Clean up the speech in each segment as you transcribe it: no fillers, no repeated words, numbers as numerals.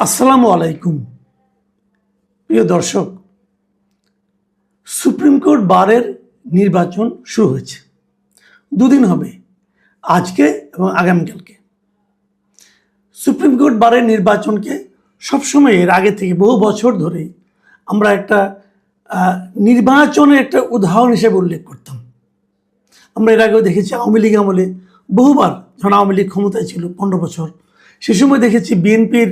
আসসালামু আলাইকুম প্রিয় দর্শক। সুপ্রিম কোর্ট বারের নির্বাচন শুরু হয়েছে, দুদিন হবে, আজকে এবং আগামীকালকে। সুপ্রিম কোর্ট বারের নির্বাচনকে সবসময় এর আগে থেকে বহু বছর ধরে আমরা একটা নির্বাচনের একটা উদাহরণ হিসেবে উল্লেখ করতাম। আমরা এর আগেও দেখেছি আওয়ামী লীগ আমলে বহুবার, যখন আওয়ামী লীগ ক্ষমতায় ছিল 15 বছর, সে সময় দেখেছি বিএনপির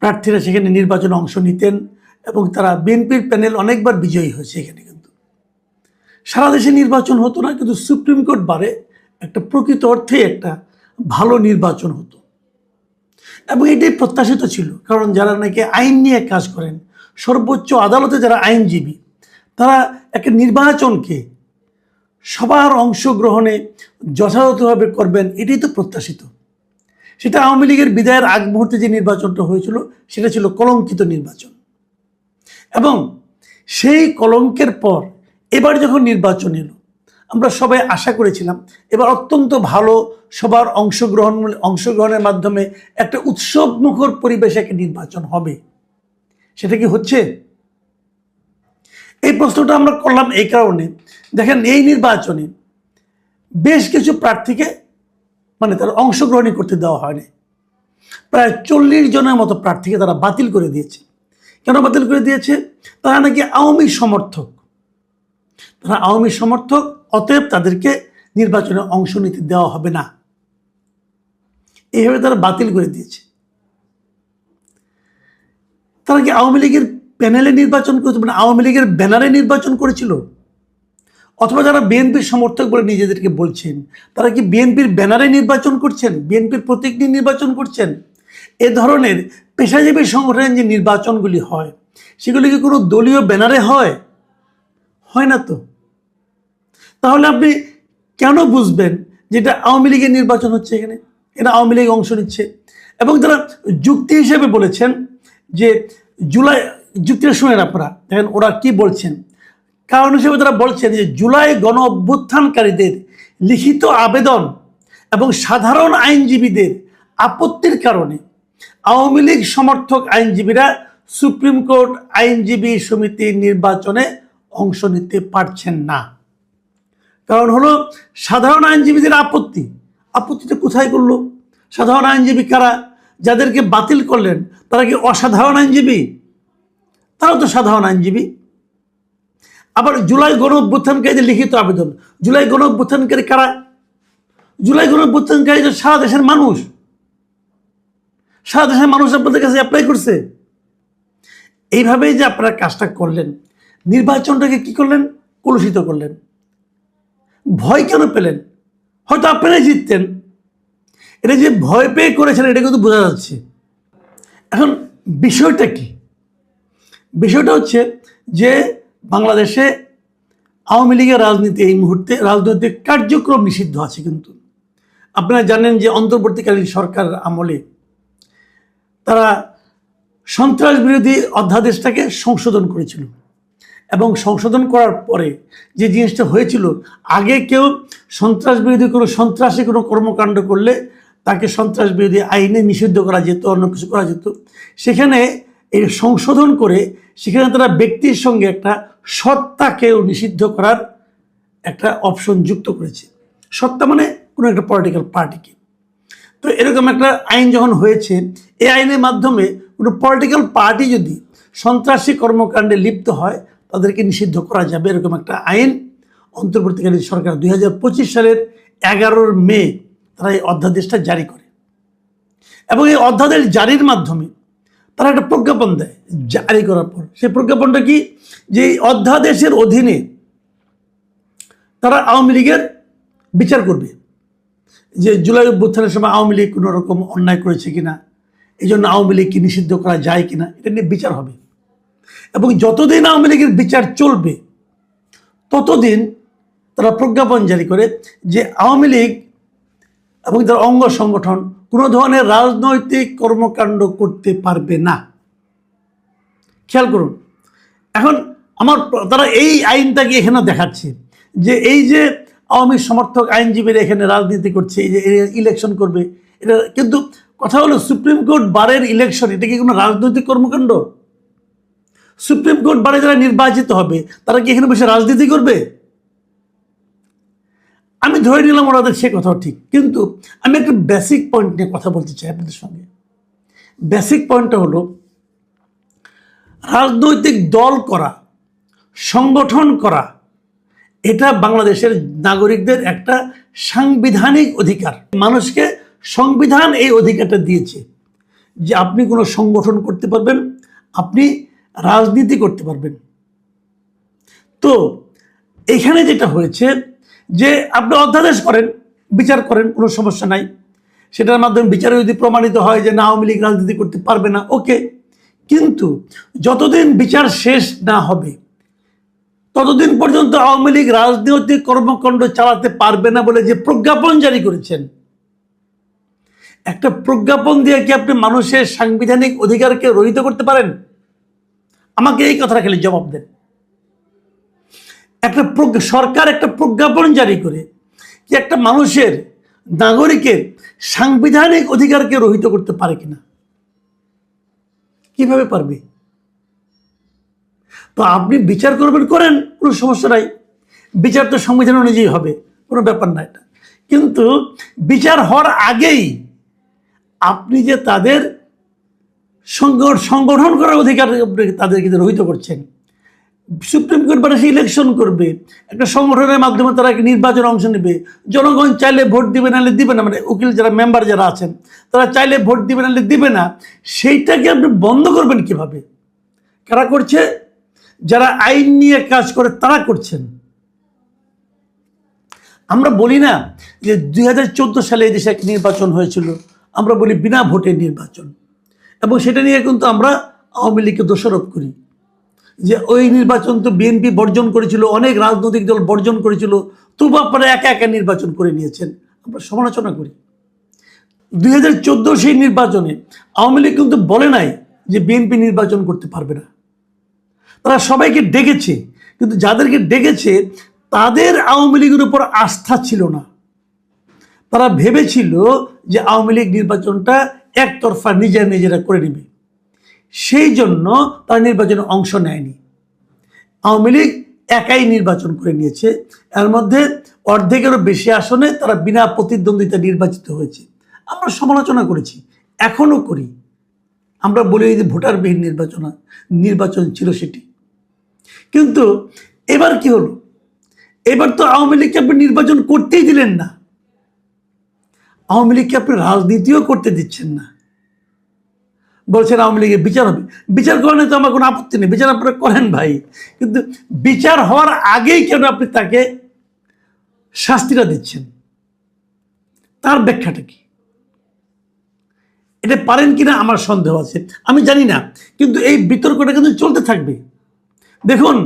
প্রার্থীরা সেখানে নির্বাচনে অংশ নিতেন এবং তারা বিএনপির প্যানেল অনেকবার বিজয়ী হয়েছে। এখানে কিন্তু সারা দেশে নির্বাচন হতো না, কিন্তু সুপ্রিম কোর্ট বারে একটা প্রকৃত অর্থে একটা ভালো নির্বাচন হতো এবং এটাই প্রত্যাশিত ছিল। কারণ যারা নাকি আইন নিয়ে কাজ করেন, সর্বোচ্চ আদালতে যারা আইনজীবী, তারা একটা নির্বাচনকে সবার অংশগ্রহণে যথাযথভাবে করবেন, এটাই তো প্রত্যাশিত। সেটা আওয়ামী লীগের বিদায়ের আগ মুহূর্তে যে নির্বাচনটা হয়েছিল সেটা ছিল কলঙ্কিত নির্বাচন, এবং সেই কলঙ্কের পর এবার যখন নির্বাচন এলো, আমরা সবাই আশা করেছিলাম এবার অত্যন্ত ভালো, সবার অংশগ্রহণের মাধ্যমে একটা উৎসবমুখর পরিবেশে একটা নির্বাচন হবে। সেটা কি হচ্ছে? এই প্রশ্নটা আমরা করলাম এই কারণে, দেখেন এই নির্বাচনে বেশ কিছু প্রার্থীকে তারা অংশগ্রহণই করতে দেওয়া হয়নি। প্রায় 40 জনের মতো প্রার্থীকে তারা বাতিল করে দিয়েছে। কেন বাতিল করে দিয়েছে? তারা নাকি আওয়ামী সমর্থক। অতএব তাদেরকে নির্বাচনে অংশ নিতে দেওয়া হবে না, এইভাবে তারা বাতিল করে দিয়েছে। তারা কি আওয়ামী লীগের প্যানেলে নির্বাচন করেছে, আওয়ামী লীগের ব্যানারে নির্বাচন করেছিল? অথবা যারা বিএনপির সমর্থক বলে নিজেদেরকে বলছেন, তারা কি বিএনপির ব্যানারে নির্বাচন করছেন, বিএনপির প্রতীক নিয়ে নির্বাচন করছেন? এ ধরনের পেশাজীবী সংগঠনের যে নির্বাচনগুলি হয়, সেগুলি কি কোনো দলীয় ব্যানারে হয়? হয় না তো। তাহলে আপনি কেন বুঝবেন যেটা আওয়ামী লীগের নির্বাচন হচ্ছে? এখানে এটা আওয়ামী লীগ অংশ নিচ্ছে। এবং তারা যুক্তি হিসেবে বলেছেন যে জুলাই, যুক্তিটা শুনেন আপনারা, দেখেন ওরা কি বলছেন। কারণ হিসেবে তারা বলছেন যে জুলাই গণ অভ্যুত্থানকারীদের লিখিত আবেদন এবং সাধারণ আইনজীবীদের আপত্তির কারণে আওয়ামী লীগ সমর্থক আইনজীবীরা সুপ্রিম কোর্ট আইনজীবী সমিতির নির্বাচনে অংশ নিতে পারছেন না। কারণ হলো সাধারণ আইনজীবীদের আপত্তিটা কোথায় করলো? সাধারণ আইনজীবী কারা? যাদেরকে বাতিল করলেন তারা কি অসাধারণ আইনজীবী? তারাও তো সাধারণ আইনজীবী। আবার জুলাই গণ অভ্যুত্থানকারীদের লিখিত আবেদন, জুলাই গণ অভ্যুত্থানকারী কারা? জুলাই গণ অভ্যুত্থানকারী সারা দেশের মানুষ, সারা দেশের মানুষ আপনাদের কাছে অ্যাপ্লাই করছে। এইভাবেই যে আপনারা কাজটা করলেন, নির্বাচনটাকে কি করলেন? কলুষিত করলেন। ভয় কেন পেলেন? হয়তো আপনারাই জিততেন। এটা যে ভয় পেয়ে করেছেন এটা কিন্তু বোঝা যাচ্ছে। এখন বিষয়টা কি? বিষয়টা হচ্ছে যে বাংলাদেশে আওয়ামী লীগের রাজনীতি এই মুহূর্তে রাজনৈতিক কার্যক্রম নিষিদ্ধ আছে। কিন্তু আপনারা জানেন যে অন্তর্বর্তীকালীন সরকার আমলে তারা সন্ত্রাস বিরোধী অধ্যাদেশটাকে সংশোধন করেছিল, এবং সংশোধন করার পরে যে জিনিসটা হয়েছিল, আগে কেউ সন্ত্রাসী কোনো কর্মকাণ্ড করলে তাকে সন্ত্রাস বিরোধী আইনে নিষিদ্ধ করা যেত, অন্য কিছু করা যেত। সেখানে এই সংশোধন করে সেখানে তারা ব্যক্তির সঙ্গে একটা সত্তাকেও নিষিদ্ধ করার একটা অপশন যুক্ত করেছে। সত্তা মানে কোনো একটা পলিটিক্যাল পার্টিকে। তো এরকম একটা আইন যখন হয়েছে, এই আইনের মাধ্যমে কোনো পলিটিক্যাল পার্টি যদি সন্ত্রাসী কর্মকাণ্ডে লিপ্ত হয় তাদেরকে নিষিদ্ধ করা যাবে, এরকম একটা আইন অন্তর্বর্তীকালীন সরকার 2025 সালের 11 মে তারা এই অধ্যাদেশটা জারি করে। এবং এই অধ্যাদেশ জারির মাধ্যমে তারা একটা প্রজ্ঞাপন দেয়। জারি করার পর সেই প্রজ্ঞাপনটা কি? যে এই অধ্যাদেশের অধীনে তারা আওয়ামী লীগের বিচার করবে, যে জুলাই অভ্যুত্থানের সময় আওয়ামী লীগ কোনো রকম অন্যায় করেছে কিনা, এই জন্য আওয়ামী লীগকে নিষিদ্ধ করা যায় কিনা, এটা নিয়ে বিচার হবে। এবং যতদিন আওয়ামী লীগের বিচার চলবে ততদিন তারা প্রজ্ঞাপন জারি করে যে আওয়ামী লীগ এবং তার অঙ্গ সংগঠন কোনো ধরনের রাজনৈতিক কর্মকাণ্ড করতে পারবে না। খেয়াল করুন, এখন তারা এই আইনটাকে এখানে দেখাচ্ছে যে এই যে আওয়ামী সমর্থক আইনজীবীরা এখানে রাজনীতি করছে, এই যে ইলেকশন করবে, এটা কিন্তু কথা হলো সুপ্রিম কোর্ট বারের ইলেকশন এটা কি কোনো রাজনৈতিক কর্মকাণ্ড? সুপ্রিম কোর্ট বারে যারা নির্বাচিত হবে তারা কি এখানে বসে রাজনীতি করবে? আমি ধরে নিলাম ওনাদের সে কথাও ঠিক, কিন্তু আমি একটা বেসিক পয়েন্ট নিয়ে কথা বলতে চাই আপনাদের সঙ্গে। বেসিক পয়েন্টটা হলো রাজনৈতিক দল করা, সংগঠন করা, এটা বাংলাদেশের নাগরিকদের একটা সাংবিধানিক অধিকার। মানুষকে সংবিধান এই অধিকারটা দিয়েছে যে আপনি কোনো সংগঠন করতে পারবেন, আপনি রাজনীতি করতে পারবেন। তো এখানে যেটা হয়েছে যে আপনি অধ্যাদেশ করেন, বিচার করেন, কোনো সমস্যা নাই, সেটার মাধ্যমে বিচারে যদি প্রমাণিত হয় যে না আওয়ামী লীগ রাজনীতি করতে পারবে না, ওকে। কিন্তু যতদিন বিচার শেষ না হবে ততদিন পর্যন্ত আওয়ামী লীগ রাজনৈতিক কর্মকাণ্ড চালাতে পারবে না বলে যে প্রজ্ঞাপন জারি করেছেন, একটা প্রজ্ঞাপন দিয়ে কি আপনি মানুষের সাংবিধানিক অধিকারকে রহিত করতে পারেন? আমাকে এই কথাটা খালি জবাব দেন। একটা সরকার একটা প্রজ্ঞাপন জারি করে কি একটা মানুষের, নাগরিকের সাংবিধানিক অধিকারকে রহিত করতে পারে কিনা? কিভাবে পারবে? তো আপনি বিচার করবেন, করেন, কোনো সমস্যা নাই, বিচার তো সংবিধান অনুযায়ী হবে, কোনো ব্যাপার না এটা। কিন্তু বিচার হওয়ার আগেই আপনি যে তাদের সংগঠন করার অধিকার তাদেরকে রহিত করছেন। সুপ্রিম কোর্ট বারে সে ইলেকশন করবে, একটা সংগঠনের মাধ্যমে তারা নির্বাচনে অংশ নেবে, জনগণ চাইলে ভোট দিবে নাহলে দিবে না, মানে উকিল যারা মেম্বার যারা আছেন তারা চাইলে ভোট দিবে নাহলে দিবে না, সেইটাকে আপনি বন্ধ করবেন কিভাবে? কারা করছে? যারা আইন নিয়ে কাজ করে তারা করছেন। আমরা বলি না যে 2014 সালে এই দেশে এক নির্বাচন হয়েছিল, আমরা বলি বিনা ভোটের নির্বাচন, এবং সেটা নিয়ে কিন্তু আমরা আওয়ামী লীগকে দোষারোপ করি যে ওই নির্বাচন তো বিএনপি বর্জন করেছিল, অনেক রাজনৈতিক দল বর্জন করেছিল, তবু আপনারা একা একা নির্বাচন করে নিয়েছেন, আমরা সমালোচনা করি। 2014 সেই নির্বাচনে আওয়ামী লীগ কিন্তু বলে নাই যে বিএনপি নির্বাচন করতে পারবে না, তারা সবাইকে ডেকেছে, কিন্তু যাদেরকে ডেকেছে তাদের আওয়ামী লীগের উপর আস্থা ছিল না। তারা ভেবেছিল যে আওয়ামী লীগ নির্বাচনটা একতরফা নিজেরা করে নেবে, সেই জন্য তারা নির্বাচনে অংশ নেয়নি। আওয়ামী লীগ একাই নির্বাচন করে নিয়েছে, এর মধ্যে অর্ধেকেরও বেশি আসনে তারা বিনা প্রতিদ্বন্দ্বিতা নির্বাচিত হয়েছে। আমরা সমালোচনা করেছি, এখনো করি, আমরা বলি যে ভোটারবিহীন নির্বাচন ছিল সেটি। কিন্তু এবার কি হলো? এবার তো আওয়ামী লীগকে আপনি নির্বাচন করতেই দিলেন না, আওয়ামী লীগকে আপনি রাজনীতিও করতে দিচ্ছেন না, বলছেন আওয়ামী লীগের বিচার হবে। বিচার করেন তো আমার কোনো আপত্তি নেই, বিচার আপনারা করেন ভাই, কিন্তু বিচার হওয়ার আগেই কেন আপনি তাকে শাস্তিটা দিচ্ছেন? তার ব্যাখ্যাটা কি? এটা পারেন কিনা আমার সন্দেহ আছে, আমি জানি না, কিন্তু এই বিতর্কটা কিন্তু চলতে থাকবে। দেখুন,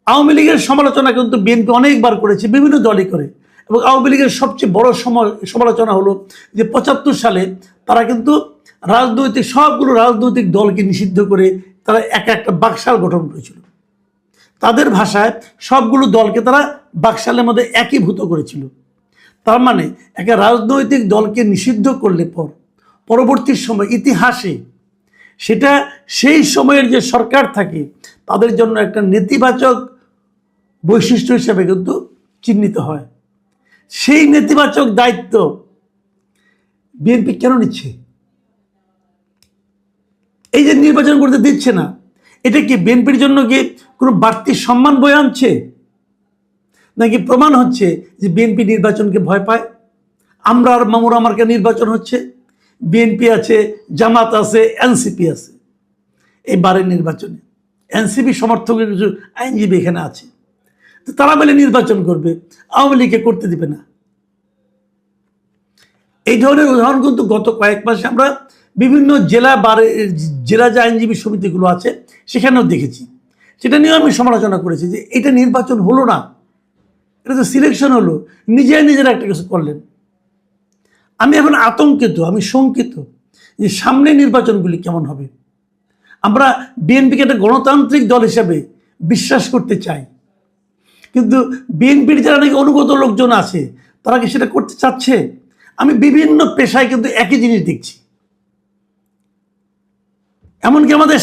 আওয়ামী লীগের সমালোচনা কিন্তু বিএনপি অনেকবার করেছে, বিভিন্ন দলই করে, এবং আওয়ামী লীগের সবচেয়ে বড় সমালোচনা হলো যে 75 সালে তারা কিন্তু সবগুলো রাজনৈতিক দলকে নিষিদ্ধ করে তারা একটা বাকশাল গঠন করেছিল। তাদের ভাষায় সবগুলো দলকে তারা বাকশালের মধ্যে একীভূত করেছিল। তার মানে একটা রাজনৈতিক দলকে নিষিদ্ধ করলে পরবর্তী সময় ইতিহাসে সেটা সেই সময়ের যে সরকার থাকে তাদের জন্য একটা নেতিবাচক বৈশিষ্ট্য হিসেবে কিন্তু চিহ্নিত হয়। সেই নেতিবাচক দায়িত্ব বিএনপি কেন নিচ্ছে? এই যে নির্বাচন করতে দিচ্ছে না, এটা কি বিএনপির জন্য কি কোনো বাড়তি সম্মান বয়ে আনছে, নাকি প্রমাণ হচ্ছে যে বিএনপি নির্বাচনকে ভয় পায়? আমরা আর মামুর আমারকে নির্বাচন হচ্ছে, বিএনপি আছে, জামাত আছে, এনসিপি আছে। এই বারের নির্বাচনে এনসিপি সমর্থকের কিছু আইনজীবী এখানে আছে, তো তারা মিলে নির্বাচন করবে, আওয়ামী লীগকে করতে দিবে না। এই ধরনের উদাহরণ কিন্তু গত কয়েক মাসে আমরা বিভিন্ন জেলা যে আইনজীবী সমিতিগুলো আছে সেখানেও দেখেছি। সেটা নিয়েও আমি সমালোচনা করেছি যে এটা নির্বাচন হলো না, এটা তো সিলেকশন হলো, নিজেরা একটা কিছু করলেন। আমি এখন আতঙ্কিত, আমি শঙ্কিত যে সামনে নির্বাচনগুলি কেমন হবে। আমরা বিএনপিকে একটা গণতান্ত্রিক দল হিসেবে বিশ্বাস করতে চাই, কিন্তু বিএনপির যারা নাকি অনুগত লোকজন আছে তারা কি সেটা করতে চাচ্ছে? আমি বিভিন্ন পেশায় কিন্তু একই জিনিস দেখছি, এমনকি আমাদের